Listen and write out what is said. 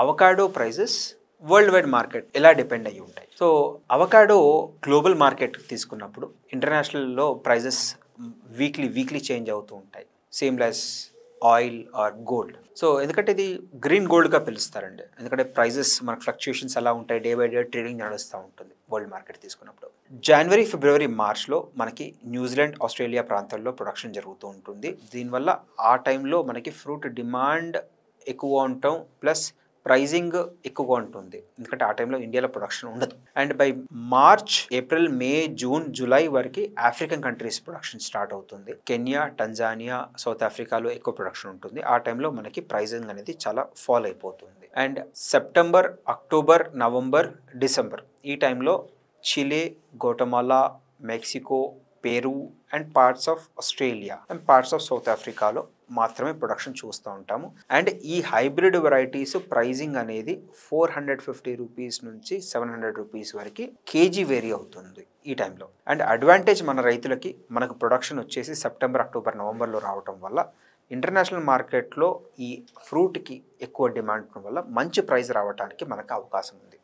Avocado prices worldwide market ఎలా depend అయ్యి ఉంటాయి. సో అవకాడో గ్లోబల్ మార్కెట్ తీసుకున్నప్పుడు ఇంటర్నేషనల్లో ప్రైజెస్ వీక్లీ చేంజ్ అవుతూ ఉంటాయి, same less oil are gold. So ఎందుకంటే ఇది గ్రీన్ గోల్డ్గా పిలుస్తారండి, ఎందుకంటే ప్రైజెస్ మనకు ఫ్లక్చుయేషన్స్ ఎలా ఉంటాయి, డే బై డే ట్రేడింగ్ నడుస్తూ ఉంటుంది వరల్డ్ మార్కెట్ తీసుకున్నప్పుడు. జనవరి, ఫిబ్రవరి, మార్చ్లో మనకి న్యూజిలాండ్, ఆస్ట్రేలియా ప్రాంతాల్లో ప్రొడక్షన్ జరుగుతూ ఉంటుంది. దీనివల్ల ఆ టైంలో మనకి ఫ్రూట్ డిమాండ్ ఎక్కువ ఉండటం ప్లస్ ప్రైజింగ్ ఎక్కువగా ఉంటుంది, ఎందుకంటే ఆ టైంలో ఇండియాలో ప్రొడక్షన్ ఉండదు. And by March, April, May, June, July వరకు ఆఫ్రికన్ కంట్రీస్ ప్రొడక్షన్ స్టార్ట్ అవుతుంది. కెన్యా, టంజానియా, సౌత్ ఆఫ్రికాలో ఎక్కువ ప్రొడక్షన్ ఉంటుంది. ఆ టైంలో మనకి ప్రైజింగ్ అనేది చాలా ఫాల్ అయిపోతుంది. And September, October, November, December ఈ టైంలో Chile, Guatemala, Mexico, Peru and parts of Australia and parts of South ఆఫ్రికాలో మాత్రమే ప్రొడక్షన్ చూస్తూ ఉంటాము. అండ్ ఈ హైబ్రిడ్ వెరైటీస్ ప్రైజింగ్ అనేది 450 రూపీస్ నుంచి 700 రూపీస్ వరకు కేజీ వేరీ అవుతుంది ఈ టైంలో. అండ్ అడ్వాంటేజ్ మన రైతులకి, మనకు ప్రొడక్షన్ వచ్చేసి సెప్టెంబర్, అక్టోబర్, నవంబర్లో రావటం వల్ల ఇంటర్నేషనల్ మార్కెట్లో ఈ ఫ్రూట్కి ఎక్కువ డిమాండ్ వల్ల మంచి ప్రైస్ రావడానికి మనకు అవకాశం ఉంది.